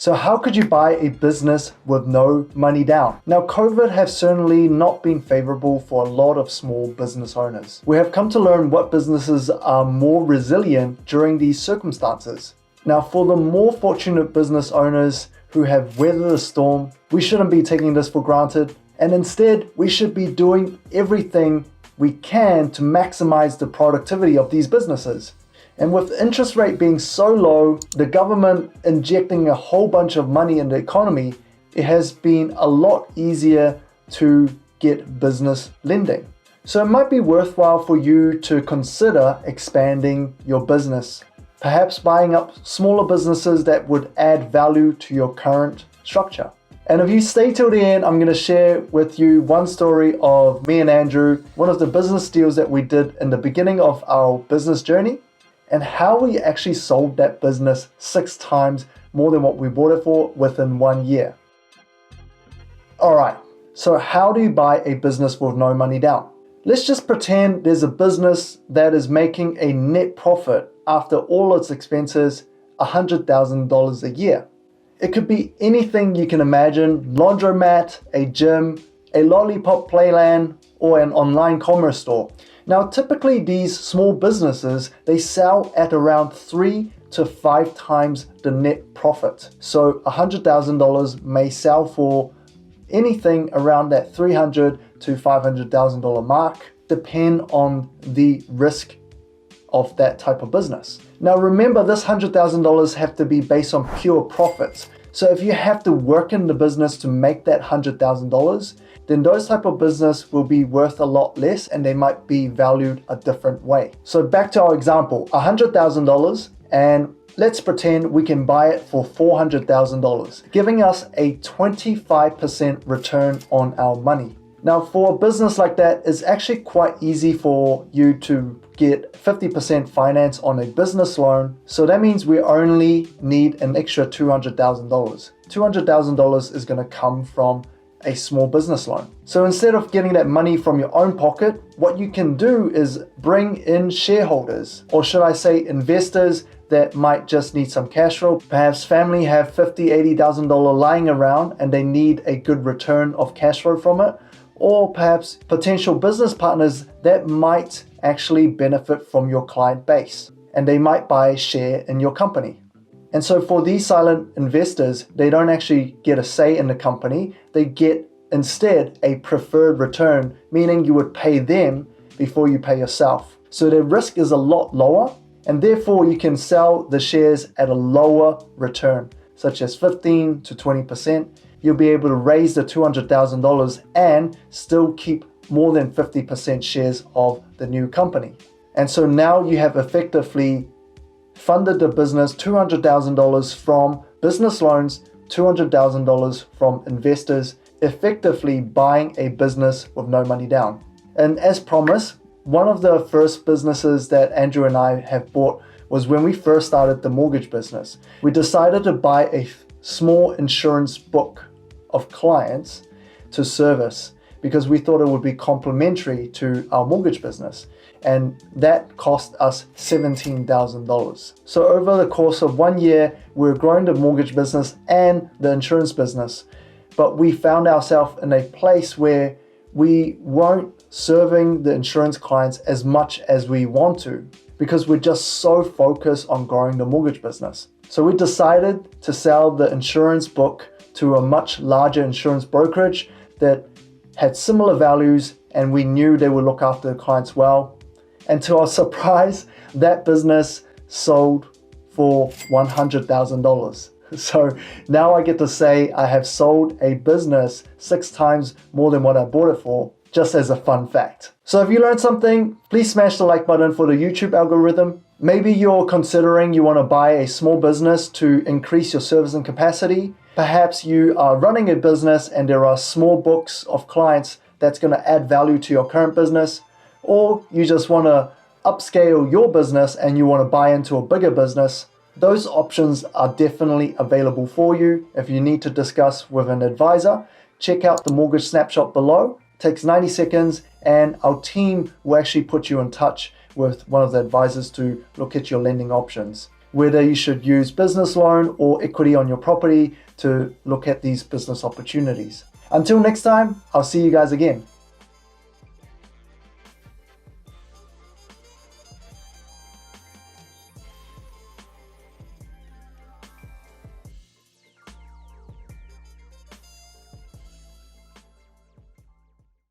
So how could you buy a business with no money down? Now, COVID has certainly not been favorable for a lot of small business owners. We have come to learn what businesses are more resilient during these circumstances. Now, for the more fortunate business owners who have weathered the storm, we shouldn't be taking this for granted, and instead we should be doing everything we can to maximize the productivity of these businesses. And with the interest rate being so low, the government injecting a whole bunch of money in the economy, it has been a lot easier to get business lending. So it might be worthwhile for you to consider expanding your business, perhaps buying up smaller businesses that would add value to your current structure. And if you stay till the end, I'm going to share with you one story of me and Andrew, one of the business deals that we did in the beginning of our business journey, and how we actually sold that business 6 times more than what we bought it for within 1 year. All right, so how do you buy a business with no money down? Let's just pretend there's a business that is making a net profit after all its expenses, $100,000 a year. It could be anything you can imagine: laundromat, a gym, a lollipop playland, or an online commerce store. Now, typically these small businesses, they sell at around 3 to 5 times the net profit. So $100,000 may sell for anything around that $300,000 to $500,000 mark, depend on the risk of that type of business. Now remember, this $100,000 have to be based on pure profits. So if you have to work in the business to make that $100,000, then those type of business will be worth a lot less and they might be valued a different way. So back to our example, $100,000, and let's pretend we can buy it for $400,000, giving us a 25% return on our money. Now, for a business like that, it's actually quite easy for you to get 50% finance on a business loan. So that means we only need an extra $200,000. $200,000 is going to come from a small business loan. So instead of getting that money from your own pocket, what you can do is bring in shareholders, or should I say investors, that might just need some cash flow. Perhaps family have $50,000, $80,000 lying around and they need a good return of cash flow from it. Or perhaps potential business partners that might actually benefit from your client base and they might buy a share in your company. And so for these silent investors, they don't actually get a say in the company. They get instead a preferred return, meaning you would pay them before you pay yourself. So their risk is a lot lower, and therefore you can sell the shares at a lower return, such as 15 to 20%. You'll be able to raise the $200,000 and still keep more than 50% shares of the new company. And so now you have effectively funded the business $200,000 from business loans, $200,000 from investors, effectively buying a business with no money down. And as promised, one of the first businesses that Andrew and I have bought was when we first started the mortgage business. We decided to buy a small insurance book of clients to service because we thought it would be complementary to our mortgage business, and that cost us $17,000. So over the course of 1 year, we were growing the mortgage business and the insurance business, but we found ourselves in a place where we weren't serving the insurance clients as much as we want to because we're just so focused on growing the mortgage business. So we decided to sell the insurance book to a much larger insurance brokerage that had similar values, and we knew they would look after the clients well. And to our surprise, that business sold for $100,000. So now I get to say I have sold a business 6 times more than what I bought it for, just as a fun fact. So if you learned something, please smash the like button for the YouTube algorithm. Maybe you're considering you want to buy a small business to increase your servicing capacity. Perhaps you are running a business and there are small books of clients that's going to add value to your current business. Or you just want to upscale your business and you want to buy into a bigger business. Those options are definitely available for you. If you need to discuss with an advisor, check out the mortgage snapshot below. It takes 90 seconds and our team will actually put you in touch with one of the advisors to look at your lending options. whether you should use business loan or equity on your property to look at these business opportunities. Until next time, I'll see you guys again.